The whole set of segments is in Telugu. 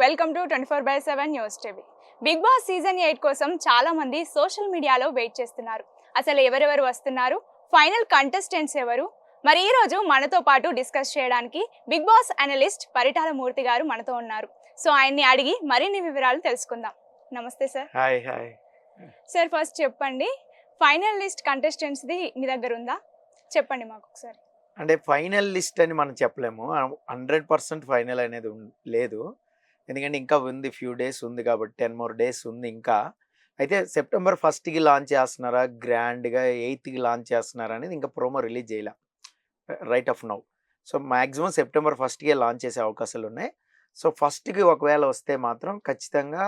Welcome to 24/7 news TV. Bigg Boss season 8 కోసం చాలా మంది సోషల్ మీడియాలో వెయిట్ చేస్తున్నారు. అసలు ఎవరెవరు వస్తున్నారు, ఫైనల్ కంటెస్టెంట్స్ ఎవరు, మరి ఈ రోజు మనతో పాటు డిస్కస్ చేయడానికి బిగ్ బాస్ అనలిస్ట్ పరిటాల మూర్తి గారు మనతో ఉన్నారు. సో ఆయన్ని అడిగి మరిన్ని వివరాలు తెలుసుకుందాం. నమస్తే sir. Hi hi sir first చెప్పండి, ఫైనల్ లిస్ట్ కంటెస్టెంట్స్ది మీ దగ్గర ఉందా? చెప్పండి మాకు ఒకసారి. అంటే ఫైనల్ లిస్ట్ అని మనం చెప్పలేము. 100% ఫైనల్ అనేది లేదు. ఎందుకంటే ఇంకా ఉంది, ఫ్యూ డేస్ ఉంది కాబట్టి 10 మోర్ డేస్ ఉంది ఇంకా. అయితే సెప్టెంబర్ 1కి లాంచ్ చేస్తున్నారా, గ్రాండ్గా 8కి లాంచ్ చేస్తున్నారా అనేది ఇంకా ప్రోమో రిలీజ్ చేయలే right of now. So maximum September 1కే లాంచ్ చేసే అవకాశాలు ఉన్నాయి. సో ఫస్ట్కి ఒకవేళ వస్తే మాత్రం ఖచ్చితంగా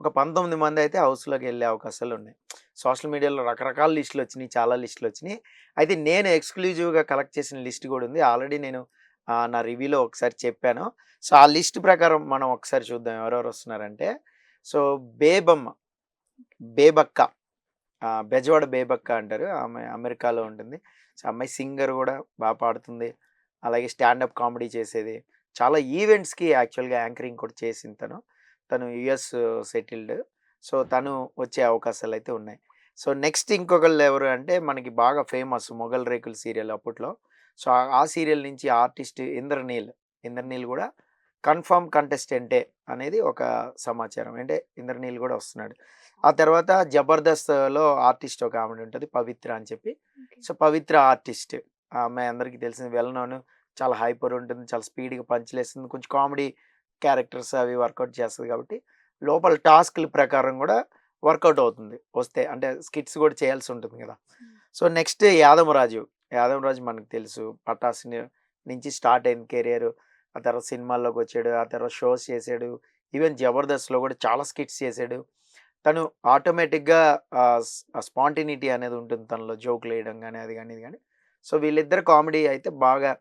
ఒక 19 మంది అయితే హౌస్లోకి వెళ్ళే అవకాశాలు ఉన్నాయి. సోషల్ మీడియాలో రకరకాల లిస్టులు వచ్చినాయి, చాలా లిస్టులు వచ్చినాయి. అయితే నేను ఎక్స్క్లూజివ్గా కలెక్ట్ చేసిన లిస్ట్ కూడా ఉంది. ఆల్రెడీ నేను నా రివ్యూలో ఒకసారి చెప్పాను. సో ఆ లిస్ట్ ప్రకారం మనం ఒకసారి చూద్దాం ఎవరెవరు వస్తున్నారంటే. సో బేబక్క, బెజవాడ బేబక్క అంటారు, ఆమె అమెరికాలో ఉంటుంది. సో అమ్మాయి సింగర్ కూడా బాగా పాడుతుంది, అలాగే స్టాండప్ కామెడీ చేసేది, చాలా ఈవెంట్స్కి యాక్చువల్గా యాంకరింగ్ కూడా చేసింది తను యుఎస్ సెటిల్డ్. సో తను వచ్చే అవకాశాలు అయితే ఉన్నాయి. సో నెక్స్ట్ ఇంకొకళ్ళు ఎవరు అంటే మనకి బాగా ఫేమస్ మొగల్ రేకుల్ సీరియల్ అప్పట్లో. సో ఆ సీరియల్ నుంచి ఆర్టిస్ట్ ఇంద్రనీల్ కూడా కన్ఫర్మ్ కంటెస్టెంటే అనేది ఒక సమాచారం. అంటే ఇంద్రనీల్ కూడా వస్తున్నాడు. ఆ తర్వాత జబర్దస్త్లో ఆర్టిస్ట్ ఒక ఆమె ఉంటుంది, పవిత్ర అని చెప్పి. సో పవిత్ర ఆర్టిస్ట్, ఆ అమ్మాయి అందరికీ తెలిసింది, వెల్ నోన్, చాలా హైపర్ ఉంటుంది, చాలా స్పీడ్గా పంచులేస్తుంది, కొంచెం కామెడీ క్యారెక్టర్స్ అవి వర్కౌట్ చేస్తుంది కాబట్టి లోపల టాస్క్ల ప్రకారం కూడా వర్కౌట్ అవుతుంది వస్తే, అంటే స్కిట్స్ కూడా చేయాల్సి ఉంటుంది కదా. సో నెక్స్ట్ యాదమరాజు మనకు తెలుసు, పటాస్ నుంచి స్టార్ట్ అయింది కెరియర్. ఆ తర్వాత సినిమాల్లోకి వచ్చాడు, ఆ తర్వాత షోస్ చేశాడు, ఈవెన్ జబర్దస్త్లో కూడా చాలా స్కిట్స్ చేశాడు. తను ఆటోమేటిక్గా స్పాంటినిటీ అనేది ఉంటుంది తనలో, జోకులు వేయడం కానీ అది కానీ ఇది కానీ. సో వీళ్ళిద్దరు కామెడీ అయితే బాగా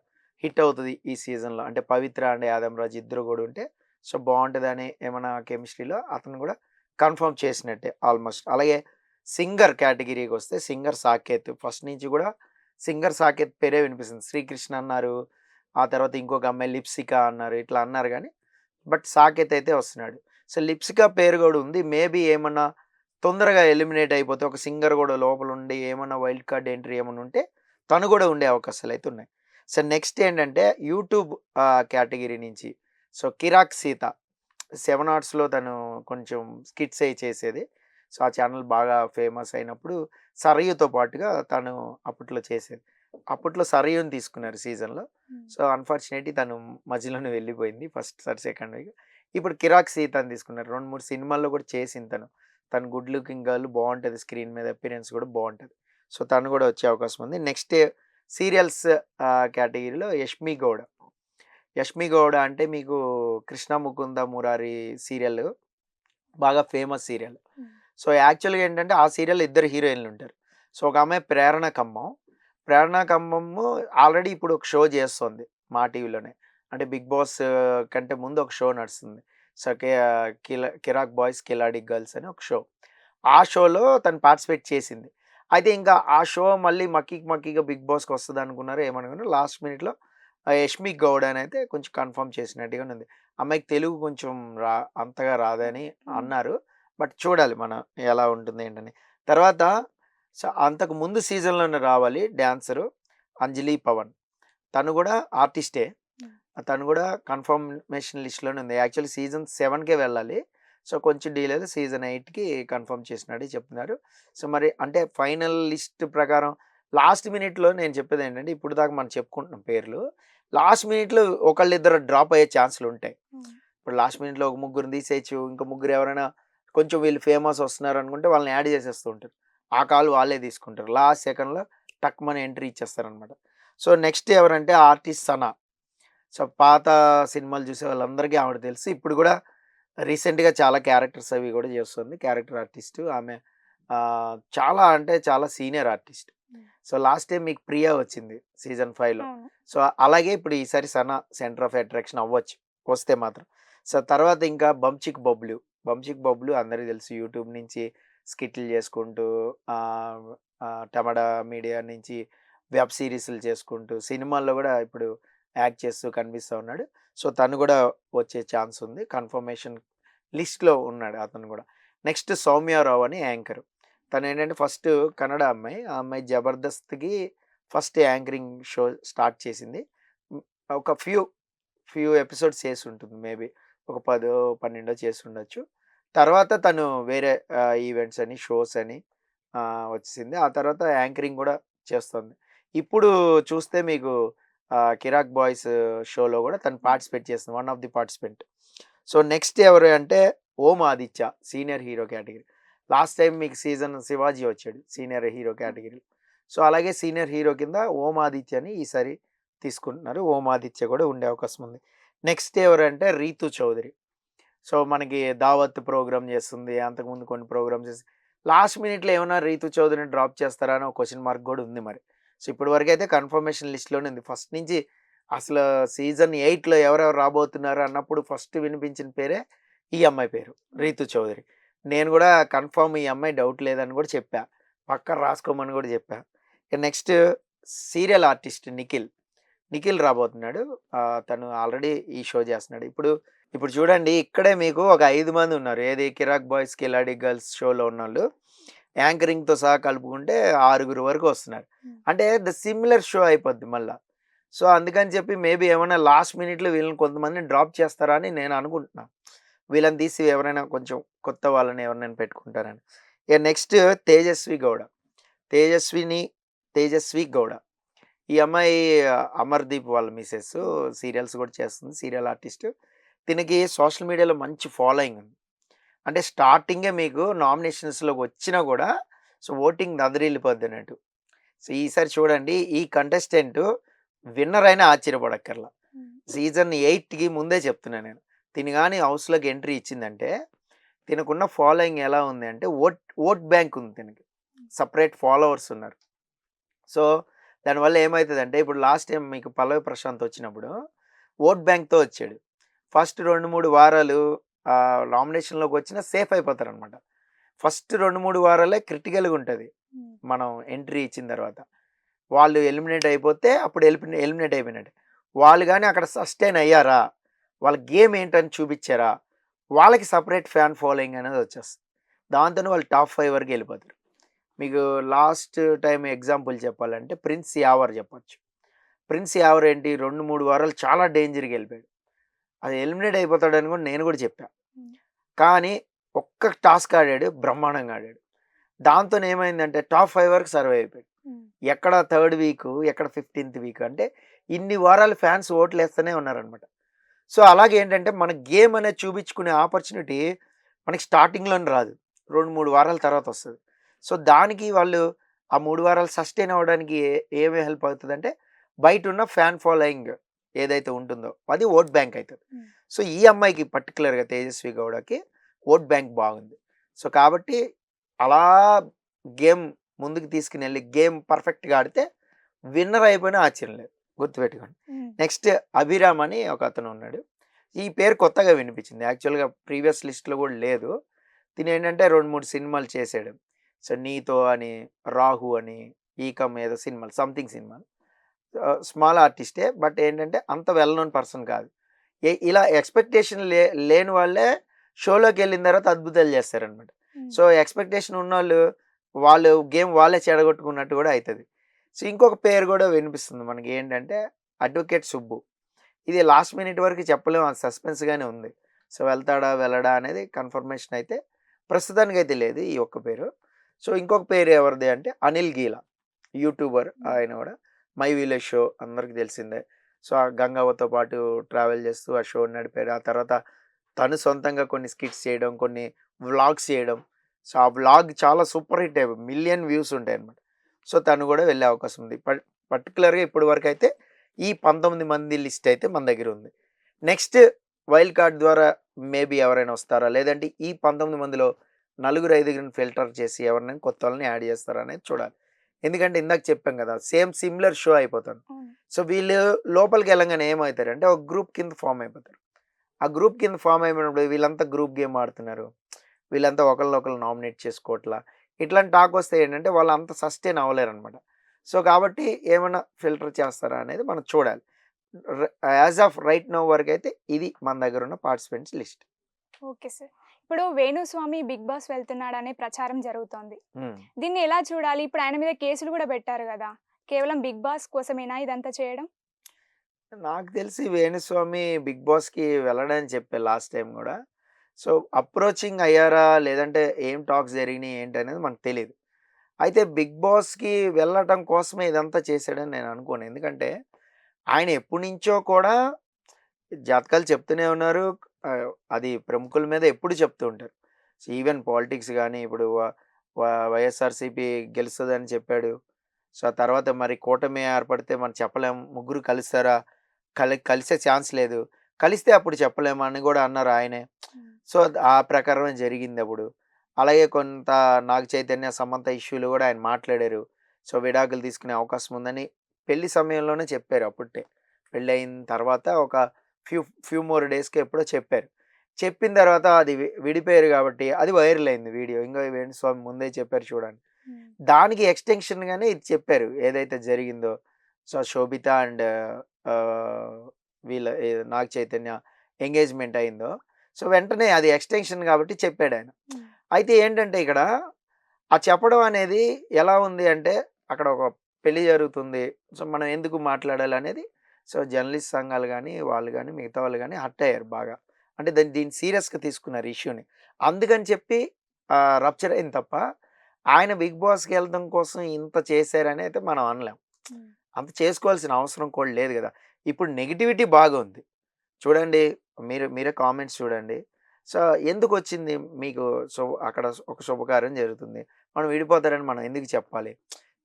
హిట్ అవుతుంది ఈ సీజన్లో. అంటే పవిత్ర అండ్ యాదమరాజు ఇద్దరు కూడా ఉంటే సో బాగుంటుందని ఏమైనా కెమిస్ట్రీలో అతను కూడా కన్ఫర్మ్ చేసినట్టే ఆల్మోస్ట్. అలాగే సింగర్ కేటగిరీకి వస్తే సింగర్ సాకేత్, ఫస్ట్ నుంచి కూడా సింగర్ సాకేత్ పేరే వినిపిస్తుంది. శ్రీకృష్ణ అన్నారు, ఆ తర్వాత ఇంకొక అమ్మాయి లిప్సికా అన్నారు, ఇట్లా అన్నారు కానీ బట్ సాకేత్ అయితే వస్తున్నాడు. సో లిప్సికా పేరు కూడా ఉంది. మేబీ ఏమన్నా తొందరగా ఎలిమినేట్ అయిపోతే ఒక సింగర్ కూడా లోపల ఉండి ఏమన్నా వైల్డ్ కార్డ్ ఎంట్రీ ఏమన్నా ఉంటే తను కూడా ఉండే అవకాశాలు అయితే ఉన్నాయి. సో నెక్స్ట్ ఏంటంటే యూట్యూబ్ కేటగిరీ నుంచి సో కిరాక్ సీత 7 ఆర్ట్స్లో తను కొంచెం స్కిట్స్ అయి చేసేది. సో ఆ ఛానల్ బాగా ఫేమస్ అయినప్పుడు సరయుతో పాటుగా తను అప్పట్లో చేసేది. అప్పట్లో సరయుని తీసుకున్నారు సీజన్లో. సో అన్ఫార్చునేట్లీ తను మధ్యలోనే వెళ్ళిపోయింది ఫస్ట్ సార్ సెకండ్ వీక్. ఇప్పుడు కిరాక్ సీతని తీసుకున్నారు. 2-3 సినిమాల్లో కూడా చేసింది తను గుడ్ లుకింగ్ గర్ల్, బాగుంటుంది, స్క్రీన్ మీద అపిరెన్స్ కూడా బాగుంటుంది. సో తను కూడా వచ్చే అవకాశం ఉంది. నెక్స్ట్ సీరియల్స్ కేటగిరీలో యష్మి గౌడ అంటే మీకు కృష్ణ ముకుంద మురారి సీరియల్ బాగా ఫేమస్ సీరియల్. సో యాక్చువల్గా ఏంటంటే ఆ సీరియల్ ఇద్దరు హీరోయిన్లు ఉంటారు. సో ఒక అమ్మాయి ప్రేరణ ఖమ్మము ఆల్రెడీ ఇప్పుడు ఒక షో చేస్తుంది మా టీవీలోనే. అంటే బిగ్ బాస్ కంటే ముందు ఒక షో నడుస్తుంది. సో కిరాక్ బాయ్స్ కిలాడి గర్ల్స్ అని ఒక షో. ఆ షోలో తను పార్టిసిపేట్ చేసింది. అయితే ఇంకా ఆ షో మళ్ళీ మక్కీగా బిగ్ బాస్కి వస్తుంది అనుకున్నారు, ఏమనుకున్నారు, లాస్ట్ మినిట్లో యష్మి గౌడ్ అని అయితే కొంచెం కన్ఫర్మ్ చేసినట్టుగా ఉంది. అమ్మాయికి తెలుగు కొంచెం అంతగా రాదని అన్నారు. బట్ చూడాలి మనం ఎలా ఉంటుంది ఏంటని. తర్వాత సో అంతకు ముందు సీజన్లోనే రావాలి డ్యాన్సరు అంజలి పవన్, తను కూడా ఆర్టిస్టే. తను కూడా కన్ఫర్మేషన్ లిస్ట్లోనే ఉంది. యాక్చువల్లీ సీజన్ 7కే వెళ్ళాలి. సో కొంచెం డీలే సీజన్ 8కి కన్ఫర్మ్ చేసినట్టు చెప్తున్నారు. సో మరి అంటే ఫైనల్ లిస్ట్ ప్రకారం లాస్ట్ మినిట్లో నేను చెప్పేది ఏంటంటే, ఇప్పుడు దాకా మనం చెప్పుకుంటున్నాం పేర్లు, లాస్ట్ మినిట్లో ఒకళ్ళిద్దరు డ్రాప్ అయ్యే ఛాన్సులు ఉంటాయి. ఇప్పుడు లాస్ట్ మినిట్లో ఒక ముగ్గురిని తీసేయచ్చు, ఇంకా ముగ్గురు ఎవరైనా కొంచెం వీళ్ళు ఫేమస్ వస్తున్నారు అనుకుంటే వాళ్ళని యాడ్ చేసేస్తూ ఉంటారు. ఆ కాల్ వాళ్ళే తీసుకుంటారు, లాస్ట్ సెకండ్లో టక్మని ఎంట్రీ ఇచ్చేస్తారనమాట. సో నెక్స్ట్ ఎవరంటే ఆర్టిస్ట్ సనా. సో పాత సినిమాలు చూసే వాళ్ళందరికీ ఆవిడ తెలుసు. ఇప్పుడు కూడా రీసెంట్గా చాలా క్యారెక్టర్స్ అవి కూడా చేస్తుంది, క్యారెక్టర్ ఆర్టిస్ట్ ఆమె. చాలా అంటే చాలా senior artist. So last time మీకు ప్రియా వచ్చింది సీజన్ 5లో. సో అలాగే ఇప్పుడు ఈసారి సనా సెంటర్ ఆఫ్ అట్రాక్షన్ అవ్వచ్చు వస్తే మాత్రం. సో తర్వాత ఇంకా బంచిక్ బబ్లు అందరికీ తెలుసు, యూట్యూబ్ నుంచి స్కిట్లు చేసుకుంటూ టమాటా మీడియా నుంచి వెబ్ సిరీస్లు చేసుకుంటూ సినిమాల్లో కూడా ఇప్పుడు యాక్ట్ చేస్తూ కనిపిస్తూ ఉన్నాడు. సో తను కూడా వచ్చే ఛాన్స్ ఉంది, కన్ఫర్మేషన్ లిస్ట్లో ఉన్నాడు అతను కూడా. నెక్స్ట్ సౌమ్యారావు అని యాంకర్. తను ఏంటంటే ఫస్ట్ కన్నడ అమ్మాయి. ఆ అమ్మాయి జబర్దస్త్‌కి ఫస్ట్ యాంకరింగ్ షో స్టార్ట్ చేసింది. హ్మ్. ఒక ఫ్యూ ఎపిసోడ్స్ చేసుంటుంది మేబీ. ఒక 10, 12 చేసుండొచ్చు. తర్వాత తను వేరే ఈవెంట్స్ అని, షోస్ అని వచ్చేసింది. ఆ తర్వాత యాంకరింగ్ కూడా చేస్తుంది. ఇప్పుడు చూస్తే మీకు 'కిరాక్ బాయ్స్' షోలో కూడా తను పార్టిసిపేట్ చేస్తుంది. One of the participant. So next ఎవరు అంటే Om Aditya, senior hero category. Last time మీకు సీజన్ శివాజీ వచ్చాడు సీనియర్ హీరో కేటగిరీ. సో అలాగే సీనియర్ హీరో కింద ఓం ఆదిత్యని ఈసారి తీసుకుంటున్నారు. ఓం ఆదిత్య కూడా ఉండే అవకాశం ఉంది. నెక్స్ట్ ఎవరంటే రీతు చౌదరి. సో మనకి దావత్ ప్రోగ్రామ్ చేస్తుంది. అంతకుముందు కొన్ని ప్రోగ్రామ్స్ చేసి లాస్ట్ మినిట్లో ఏమైనా రీతు చౌదరిని డ్రాప్ చేస్తారా అని ఒక క్వశ్చన్ మార్క్ కూడా ఉంది మరి. సో ఇప్పటి వరకు అయితే కన్ఫర్మేషన్ లిస్ట్లోనే ఉంది. ఫస్ట్ నుంచి అసలు సీజన్ 8లో ఎవరెవరు రాబోతున్నారు అన్నప్పుడు ఫస్ట్ వినిపించిన పేరే ఈ అమ్మాయి పేరు, రీతు చౌదరి. నేను కూడా కన్ఫర్మ్ ఈ అమ్మాయి డౌట్ లేదని కూడా చెప్పా, పక్కన రాసుకోమని కూడా చెప్పా. ఇక నెక్స్ట్ సీరియల్ ఆర్టిస్ట్ నిఖిల్ రాబోతున్నాడు. తను ఆల్రెడీ ఈ షో చేస్తున్నాడు. ఇప్పుడు చూడండి, ఇక్కడే మీకు ఒక 5 మంది ఉన్నారు. ఏది 'కిరాక్ బాయ్స్ కిలాడి గర్ల్స్' షోలో ఉన్నోళ్ళు యాంకరింగ్‌తో సహా కలుపుకుంటే 6 వరకు వస్తున్నారు. అంటే సిమిలర్ షో అయిపోద్ది మళ్ళా. సో అందుకని చెప్పి మేబీ ఏమైనా లాస్ట్ మినిట్లో వీళ్ళని కొంతమందిని డ్రాప్ చేస్తారా అని నేను అనుకుంటున్నా. వీళ్ళని తీసి ఎవరైనా కొంచెం కొత్త వాళ్ళని ఎవరినైనా పెట్టుకుంటారని. ఇక నెక్స్ట్ తేజస్వి గౌడ. ఈ అమ్మాయి అమర్దీప్ వాళ్ళ మిసెస్. సీరియల్స్ కూడా చేస్తుంది, సీరియల్ ఆర్టిస్ట్. దీనికి సోషల్ మీడియాలో మంచి ఫాలోయింగ్ ఉంది. అంటే స్టార్టింగే మీకు నామినేషన్స్లోకి వచ్చినా కూడా సో ఓటింగ్ దదరిల్లిపోద్ది అన్నట్టు. సో ఈసారి చూడండి, ఈ కంటెస్టెంట్ విన్నర్ అయినా ఆశ్చర్యపడక్కర్లా. సీజన్ 8కి ముందే చెప్తున్నా నేను. తిని కానీ హౌస్లోకి ఎంట్రీ ఇచ్చిందంటే తినకున్న ఫాలోయింగ్ ఎలా ఉంది అంటే ఓట్ బ్యాంక్ ఉంది. తినకి సపరేట్ ఫాలోవర్స్ ఉన్నారు. సో దానివల్ల ఏమవుతుందంటే ఇప్పుడు లాస్ట్ టైం మీకు పల్లవి ప్రశాంత్ వచ్చినప్పుడు ఓట్ బ్యాంక్తో వచ్చాడు. ఫస్ట్ 2-3 వారాలు నామినేషన్లోకి వచ్చినా సేఫ్ అయిపోతారు అనమాట. ఫస్ట్ 2-3 వారాలే క్రిటికల్గా ఉంటుంది. మనం ఎంట్రీ ఇచ్చిన తర్వాత వాళ్ళు ఎలిమినేట్ అయిపోతే అప్పుడు ఎలిమినేట్ అయిపోయినట్టు. వాళ్ళు కానీ అక్కడ సస్టైన్ అయ్యారా, వాళ్ళ గేమ్ ఏంటని చూపించారా, వాళ్ళకి సపరేట్ ఫ్యాన్ ఫాలోయింగ్ అనేది వచ్చేస్తుంది. దాంతో వాళ్ళు టాప్ 5 వరకు వెళ్ళిపోతారు. మీకు లాస్ట్ టైం ఎగ్జాంపుల్ చెప్పాలంటే ప్రిన్స్ యావర్ చెప్పొచ్చు. ప్రిన్స్ యావర్ ఏంటి 2-3 వారాలు చాలా డేంజర్గా వెళ్ళిపోయాడు. అది ఎలిమినేట్ అయిపోతాడని కూడా నేను కూడా చెప్పా. కానీ ఒక్క టాస్క్ ఆడాడు, బ్రహ్మాండంగా ఆడాడు. దాంతో ఏమైందంటే టాప్ 5 వరకు సర్వే అయిపోయాడు. ఎక్కడ 3rd వీక్, ఎక్కడ 15th వీక్, అంటే ఇన్ని వారాలు ఫ్యాన్స్ ఓట్లు వేస్తూనే ఉన్నారనమాట. సో అలాగే ఏంటంటే మన గేమ్ అనేది చూపించుకునే ఆపర్చునిటీ మనకి స్టార్టింగ్లోనే రాదు, 2-3 వారాల తర్వాత వస్తుంది. సో దానికి వాళ్ళు ఆ 3 వారాలు సస్టైన్ అవ్వడానికి ఏమి హెల్ప్ అవుతుంది అంటే బయట ఉన్న ఫ్యాన్ ఫాలోయింగ్ ఏదైతే ఉంటుందో అది ఓట్ బ్యాంక్ అవుతుంది. సో ఈ అమ్మాయికి పర్టికులర్గా తేజస్వి గౌడకి ఓట్ బ్యాంక్ బాగుంది. సో కాబట్టి అలా గేమ్ ముందుకు తీసుకుని వెళ్ళి గేమ్ పర్ఫెక్ట్గా ఆడితే విన్నర్ అయిపోయినా ఆశ్చర్యం లేదు, గుర్తుపెట్టుకోండి. నెక్స్ట్ అభిరామ్ అని ఒక అతను ఉన్నాడు. ఈ పేరు కొత్తగా వినిపించింది, యాక్చువల్గా ప్రీవియస్ లిస్ట్లో కూడా లేదు. తిని ఏంటంటే 2-3 సినిమాలు చేశాడు. సో నీతో అని, రాహు అని, ఈకమ్ ఏదో సినిమాలు, సంథింగ్ సినిమాలు. స్మాల్ ఆర్టిస్టే, బట్ ఏంటంటే అంత వెల్ నోన్ పర్సన్ కాదు. ఇలా ఎక్స్పెక్టేషన్ లేని వాళ్ళే షోలోకి వెళ్ళిన తర్వాత అద్భుతాలు చేస్తారనమాట. సో ఎక్స్పెక్టేషన్ ఉన్నవాళ్ళు వాళ్ళు గేమ్ వాళ్ళే చెడగొట్టుకున్నట్టు కూడా అవుతుంది. సో ఇంకొక పేరు కూడా వినిపిస్తుంది మనకి ఏంటంటే అడ్వకేట్ సుబ్బు. ఇది లాస్ట్ మినిట్ వరకు చెప్పలేము, అది సస్పెన్స్గానే ఉంది. సో వెళ్తాడా వెళ్ళడా అనేది కన్ఫర్మేషన్ అయితే ప్రస్తుతానికి అయితే లేదు ఈ ఒక్క పేరు. సో ఇంకొక పేరు ఎవరిది అంటే అనిల్ గీలా, యూట్యూబర్. ఆయన కూడా మై విలేజ్ షో అందరికి తెలిసిందే. సో ఆ గంగవ్వతో పాటు ట్రావెల్ చేస్తూ ఆ షో నడిపాడు. ఆ తర్వాత తను సొంతంగా కొన్ని స్కిట్స్ చేయడం, కొన్ని వ్లాగ్స్ చేయడం. సో ఆ వ్లాగ్ చాలా సూపర్ హిట్ అయిపోయి 1 million వ్యూస్ ఉంటాయి అనమాట. సో తను కూడా వెళ్ళే అవకాశం ఉంది. పర్టికులర్గా ఇప్పటి వరకు అయితే ఈ 19 మంది లిస్ట్ అయితే మన దగ్గర ఉంది. నెక్స్ట్ వైల్డ్ కార్డ్ ద్వారా మేబీ ఎవరైనా వస్తారా, లేదంటే ఈ 19 మందిలో 4-5 ఫిల్టర్ చేసి ఎవరినైనా కొత్త వాళ్ళని యాడ్ చేస్తారా అనేది చూడాలి. ఎందుకంటే ఇందాక చెప్పాం కదా, సిమిలర్ షో అయిపోతాను. సో వీళ్ళు లోపలికి వెళ్ళగానే ఏమవుతారంటే ఒక గ్రూప్ కింద ఫామ్ అయిపోతారు. ఆ గ్రూప్ కింద ఫామ్ అయిపోయినప్పుడు వీళ్ళంతా గ్రూప్ గేమ్ ఆడుతున్నారు, వీళ్ళంతా ఒకరినొకరు నామినేట్ చేసుకోవట్లా, ఇట్లాంటి టాక్ వస్తే ఏంటంటే వాళ్ళు అంత సస్టైన్ అవ్వలేరు అనమాట. సో కాబట్టి ఏమైనా ఫిల్టర్ చేస్తారా అనేది మనం చూడాలి. యాజ్ ఆఫ్ రైట్ నౌ వరకు అయితే ఇది మన దగ్గర ఉన్న పార్టిసిపెంట్స్ లిస్ట్. Okay sir. ఇప్పుడు వేణుస్వామి బిగ్ బాస్ వెళ్తున్నాడనే ప్రచారం జరుగుతోంది. దీన్ని ఎలా చూడాలి? ఇప్పుడు ఆయన మీద కేసులు కూడా పెట్టారు గదా! కేవలం బిగ్ బాస్ కోసమేనా ఇదంతా చేయడం? నాకు తెలిసి వేణుస్వామి బిగ్ బాస్కి వెళ్ళడని చెప్పారు లాస్ట్ టైం కూడా. సో అప్రోచింగ్ అయ్యారా లేదంటే ఏం టాక్స్ జరిగినాయి ఏంటి అనేది మనకు తెలియదు. అయితే బిగ్ బాస్కి వెళ్ళటం కోసమే ఇదంతా చేశాడని నేను అనుకోను. ఎందుకంటే ఆయన ఎప్పటి నుంచో కూడా జాతకాలు చెప్తూనే ఉన్నారు. అది ప్రముఖుల మీద ఎప్పుడు చెప్తూ ఉంటారు. సో ఈవెన్ పాలిటిక్స్ కానీ ఇప్పుడు వైఎస్ఆర్సీపీ గెలుస్తుందని చెప్పాడు. సో ఆ తర్వాత మరి కూటమి ఏర్పడితే మనం చెప్పలేం, ముగ్గురు కలుస్తారా, కలిసే ఛాన్స్ లేదు, కలిస్తే అప్పుడు చెప్పలేము అని కూడా అన్నారు ఆయనే. సో ఆ ప్రకారమే జరిగింది అప్పుడు. అలాగే కొంత నాగ చైతన్య సమంత ఇష్యూలు కూడా ఆయన మాట్లాడారు. సో విడాకులు తీసుకునే అవకాశం ఉందని పెళ్లి సమయంలోనే చెప్పారు. అప్పుడే పెళ్ళి అయిన తర్వాత ఒక ఫ్యూ మోర్ డేస్కి ఎప్పుడో చెప్పారు. చెప్పిన తర్వాత అది విడిపోయారు కాబట్టి అది వైరల్ అయింది వీడియో. ఇంకా వేణుస్వామి ముందే చెప్పారు చూడండి. దానికి ఎక్స్టెన్షన్గానే ఇది చెప్పారు ఏదైతే జరిగిందో. సో శోభిత అండ్ వీళ్ళ నాగ చైతన్య ఎంగేజ్మెంట్ అయిందో, సో వెంటనే అది ఎక్స్టెన్షన్ కాబట్టి చెప్పాడు ఆయన. అయితే ఏంటంటే ఇక్కడ ఆ చెప్పడం అనేది ఎలా ఉంది అంటే అక్కడ ఒక పెళ్లి జరుగుతుంది, సో మనం ఎందుకు మాట్లాడాలి అనేది. సో జర్నలిస్ట్ సంఘాలు కానీ వాళ్ళు కానీ మిగతా వాళ్ళు కానీ హర్ట్ అయ్యారు బాగా. అంటే దీన్ని సీరియస్గా తీసుకున్నారు ఇష్యూని. అందుకని చెప్పి రప్చర్ అయింది తప్ప ఆయన బిగ్ బాస్కి వెళ్ళడం కోసం ఇంత చేశారని అయితే మనం అనలేం. అంత చేసుకోవాల్సిన అవసరం కూడా లేదు కదా. ఇప్పుడు నెగిటివిటీ బాగా ఉంది చూడండి, మీరే కామెంట్స్ చూడండి. సో ఎందుకు వచ్చింది మీకు? సో అక్కడ ఒక శుభకార్యం జరుగుతుంది, మనం విడిపోతారని మనం ఎందుకు చెప్పాలి?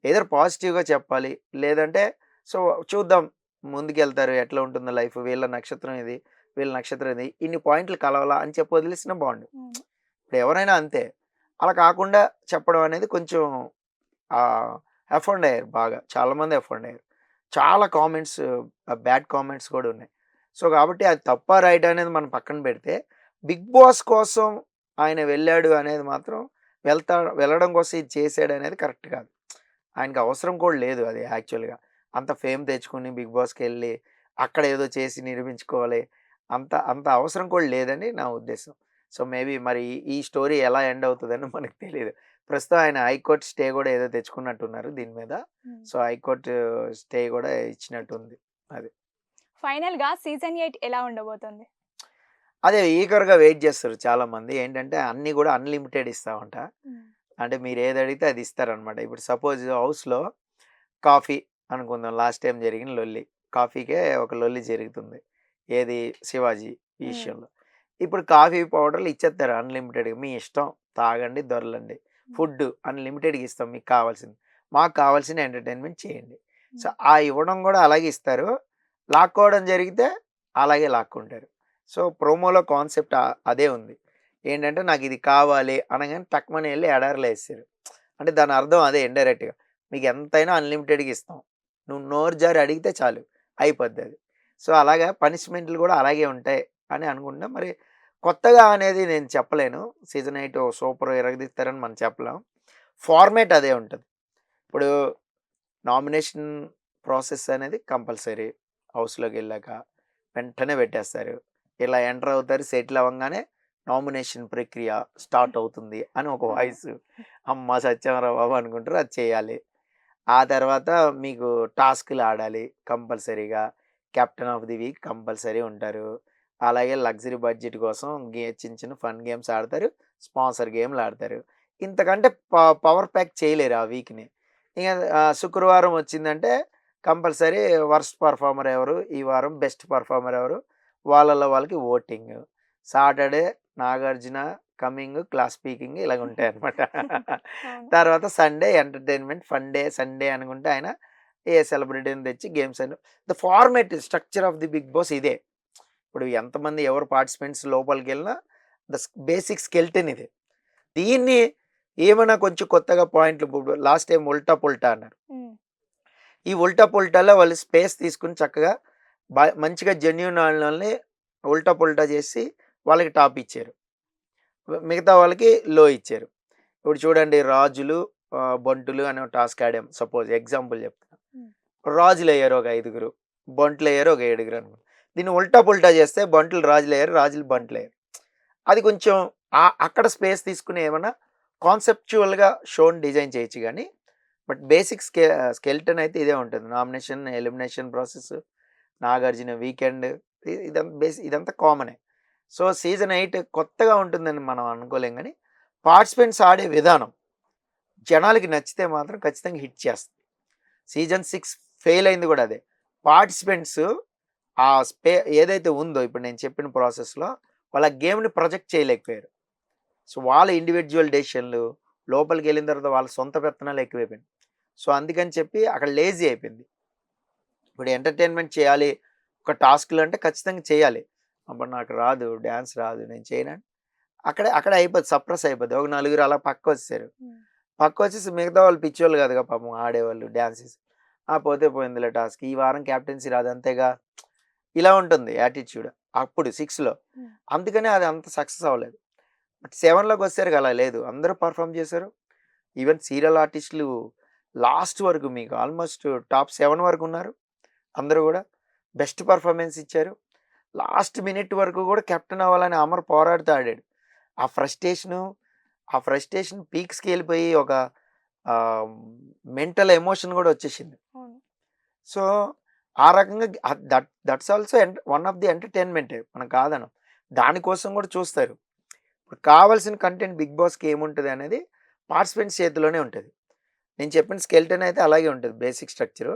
ఏదో పాజిటివ్గా చెప్పాలి, లేదంటే సో చూద్దాం ముందుకెళ్తారు ఎట్లా ఉంటుందో లైఫ్, వీళ్ళ నక్షత్రం ఇది, వీళ్ళ నక్షత్రం ఇది, ఇన్ని పాయింట్లు కలవాలా అని చెప్పి వదిలేసిన బాగుండు. ఇప్పుడు ఎవరైనా అంతే. అలా కాకుండా చెప్పడం అనేది కొంచెం ఎఫెండ్ అయ్యారు బాగా, చాలామంది ఎఫెండ్ అయ్యారు. చాలా కామెంట్స్, బ్యాడ్ కామెంట్స్ కూడా ఉన్నాయి. సో కాబట్టి అది తప్ప రైట్ అనేది మనం పక్కన పెడితే బిగ్ బాస్ కోసం ఆయన వెళ్ళాడు అనేది మాత్రం వెళ్ళడం కోసం ఇది చేసాడు అనేది కరెక్ట్ కాదు. ఆయనకి అవసరం కూడా లేదు అది. యాక్చువల్గా అంత ఫేమ్ తెచ్చుకుని బిగ్ బాస్కి వెళ్ళి అక్కడ ఏదో చేసి నిరూపించుకోవాలి, అంత అవసరం కూడా లేదని నా ఉద్దేశం. సో మేబీ మరి ఈ స్టోరీ ఎలా ఎండ్ అవుతుందని మనకు తెలియదు. ప్రస్తుతం ఆయన హైకోర్టు స్టే కూడా ఏదో తెచ్చుకున్నట్టున్నారు దీని మీద. సో హైకోర్టు స్టే కూడా ఇచ్చినట్టుంది. అది ఫైనల్గా సీజన్ 8 ఎలా ఉండబోతుంది? అదే ఈగర్గా వెయిట్ చేస్తారు చాలా మంది. ఏంటంటే అన్నీ కూడా అన్లిమిటెడ్ ఇస్తామంట. అంటే మీరు ఏది అడిగితే అది ఇస్తారనమాట. ఇప్పుడు సపోజ్ హౌస్లో కాఫీ అనుకుందాం, లాస్ట్ టైం జరిగిన లొల్లి, కాఫీకే ఒక లొల్లి జరుగుతుంది. ఏది శివాజీ విషయంలో. ఇప్పుడు కాఫీ పౌడర్లు ఇచ్చేస్తారు అన్లిమిటెడ్గా, మీ ఇష్టం తాగండి దొరలండి. ఫుడ్ అన్లిమిటెడ్గా ఇస్తాం, మీకు కావాల్సింది, మాకు కావాల్సిన ఎంటర్టైన్మెంట్ చేయండి. సో ఆ ఇవ్వడం కూడా అలాగే ఇస్తారు, లాక్కోవడం జరిగితే అలాగే లాక్కుంటారు. సో ప్రోమోలో కాన్సెప్ట్ అదే ఉంది. ఏంటంటే నాకు ఇది కావాలి అనగానే టక్మని వెళ్ళి ఎడారిలో వేస్తారు. అంటే దాని అర్థం అదే ఇండైరెక్ట్గా, మీకు ఎంతైనా అన్లిమిటెడ్గా ఇస్తాం, నువ్వు నోరు జారి అడిగితే చాలు అయిపోద్ది అది. సో అలాగా పనిష్మెంట్లు కూడా అలాగే ఉంటాయి అని అనుకుంటున్నా. మరి కొత్తగా అనేది నేను చెప్పలేను. సీజన్ 8 సూపర్ ఎరగదీస్తారని మనం చెప్పలేం. ఫార్మేట్ అదే ఉంటుంది. ఇప్పుడు నామినేషన్ ప్రాసెస్ అనేది కంపల్సరీ. హౌస్లోకి వెళ్ళాక వెంటనే పెట్టేస్తారు, ఇలా ఎంటర్ అవుతారు, సెటిల్ అవ్వగానే నామినేషన్ ప్రక్రియ స్టార్ట్ అవుతుంది అని ఒక వాయిస్, అమ్మ సత్యమరా బాబు అనుకుంటారు, అది చేయాలి. ఆ తర్వాత మీకు టాస్క్లు ఆడాలి కంపల్సరీగా, captain of the week compulsory ఉంటారు. అలాగే లగ్జరీ బడ్జెట్ కోసం చిన్న చిన్న ఫన్ గేమ్స్ ఆడతారు, స్పాన్సర్ గేమ్లు ఆడతారు. ఇంతకంటే పవర్ ప్యాక్ చేయలేరు ఆ వీక్ని. ఇక శుక్రవారం వచ్చిందంటే కంపల్సరీ వర్స్ట్ పర్ఫార్మర్ ఎవరు, ఈ వారం బెస్ట్ పర్ఫార్మర్ ఎవరు, వాళ్ళల్లో వాళ్ళకి voting. Saturday Nagarjuna coming, class speaking, ఇలాగ ఉంటాయి అనమాట. తర్వాత Sunday entertainment, fun day Sunday అనుకుంటే ఆయన ఏ సెలబ్రిటీని తెచ్చి గేమ్స్ అని. The format structure of the Bigg Boss ఇదే. ఇప్పుడు ఎంతమంది ఎవరు పార్టిసిపెంట్స్ లోపలికి వెళ్ళినా ద బేసిక్ స్కెల్టన్ ఇదే. దీన్ని ఏమైనా కొంచెం కొత్తగా పాయింట్లు, లాస్ట్ టైం ఉల్టా పుల్టా అన్నారు. ఈ ఉల్టా పుల్టాలో వాళ్ళు స్పేస్ తీసుకుని చక్కగా మంచిగా జెన్యూన్ వాళ్ళని ఉల్టా పుల్టా చేసి వాళ్ళకి టాప్ ఇచ్చారు, మిగతా వాళ్ళకి లో ఇచ్చారు. ఇప్పుడు చూడండి, రాజులు బంటులు అనే టాస్క్ ఆడాం, సపోజ్ ఎగ్జాంపుల్ చెప్తున్నా. రాజులు అయ్యారు ఒక 5గురు, బంట్లు వేయరు ఒక 7 అనుకో. దీన్ని ఉల్టా పుల్టా చేస్తే బంట్లు రాజులు వేయరు, రాజులు బంట్లు వేయరు. అది కొంచెం అక్కడ స్పేస్ తీసుకుని ఏమన్నా కాన్సెప్చువల్గా షోని డిజైన్ చేయొచ్చు కానీ బట్ బేసిక్ స్కెల్టన్ అయితే ఇదే ఉంటుంది. Nomination, elimination process, Nagarjuna weekend, ఇదంతా కామనే. సో సీజన్ 8 కొత్తగా ఉంటుందని మనం అనుకోలేం కానీ పార్టిసిపెంట్స్ ఆడే విధానం జనాలకి నచ్చితే మాత్రం ఖచ్చితంగా హిట్ చేస్తుంది. సీజన్ 6 ఫెయిల్ అయింది కూడా అదే. పార్టిసిపెంట్స్ ఆ ఏదైతే ఉందో ఇప్పుడు నేను చెప్పిన ప్రాసెస్లో వాళ్ళ గేమ్ని ప్రొజెక్ట్ చేయలేకపోయారు. సో వాళ్ళ ఇండివిజువల్ డెసిషన్లు లోపలికి వెళ్ళిన తర్వాత వాళ్ళ సొంత పెత్తనాలు ఎక్కువైపోయింది. సో అందుకని చెప్పి అక్కడ లేజీ అయిపోయింది. ఇప్పుడు ఎంటర్టైన్మెంట్ చేయాలి ఒక టాస్క్లు అంటే ఖచ్చితంగా చేయాలి. అప్పుడు నాకు రాదు, డ్యాన్స్ రాదు, నేను చేయను, అక్కడ అయిపోద్ది, సప్రెస్ అయిపోద్ది. ఒక నలుగురు అలా పక్క వచ్చేసారు. పక్క వచ్చేసి మిగతా వాళ్ళు పిచ్చోళ్ళు కాదుగా పాపం ఆడేవాళ్ళు డ్యాన్సెస్. పోతే పోయిందిలే టాస్క్, ఈ వారం క్యాప్టెన్సీ రాదు అంతేగా, ఇలా ఉంటుంది యాటిట్యూడ్ అప్పుడు 6లో. అందుకనే అది అంత సక్సెస్ అవ్వలేదు. బట్ 7లోకి వచ్చారు అలా లేదు, అందరూ పర్ఫామ్ చేశారు. ఈవెన్ సీరియల్ ఆర్టిస్టులు లాస్ట్ వరకు మీకు ఆల్మోస్ట్ టాప్ 7 వరకు ఉన్నారు. అందరూ కూడా బెస్ట్ పర్ఫార్మెన్స్ ఇచ్చారు. లాస్ట్ మినిట్ వరకు కూడా కెప్టెన్ అవ్వాలని అమర్ పోరాడుతూ ఆడాడు. ఆ ఫ్రస్ట్రేషన్ పీక్స్కి వెళ్ళిపోయి ఒక మెంటల్ ఎమోషన్ కూడా వచ్చేసింది. సో ఆ రకంగా that's also one of the entertainment, మనం కాదనం. దానికోసం కూడా చూస్తారు. ఇప్పుడు కావాల్సిన కంటెంట్ బిగ్ బాస్కి ఏముంటుంది అనేది పార్టిసిపెంట్స్ చేతిలోనే ఉంటుంది. నేను చెప్పిన స్కెల్టన్ అయితే అలాగే ఉంటుంది బేసిక్ స్ట్రక్చరు.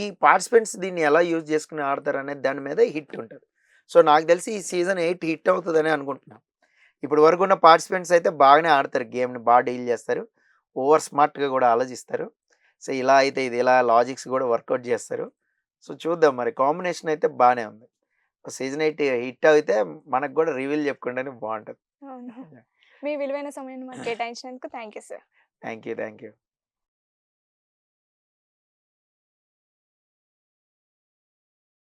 ఈ పార్టిసిపెంట్స్ దీన్ని ఎలా యూజ్ చేసుకుని ఆడతారు అనేది దాని మీద హిట్ ఉంటుంది. సో నాకు తెలిసి ఈ సీజన్ 8 హిట్ అవుతుందని అనుకుంటున్నాను. ఇప్పుడు వరకు ఉన్న పార్టిసిపెంట్స్ అయితే బాగానే ఆడతారు, గేమ్ని బాగా డీల్ చేస్తారు, ఓవర్ స్మార్ట్గా కూడా ఆలోచిస్తారు. సో ఇలా అయితే ఇది ఇలా లాజిక్స్ కూడా వర్కౌట్ చేస్తారు. సో చూద్దాం, మరి కాంబినేషన్ అయితే బాగానే ఉంది. సీజన్ 8 హిట్ అయితే మనకు కూడా రివీల్ చెప్పుకుంటేనే బాగుంటుంది. మీ విలువైన సమయాన్ని మాకు కేటాయించినందుకు thank you sir. Thank you.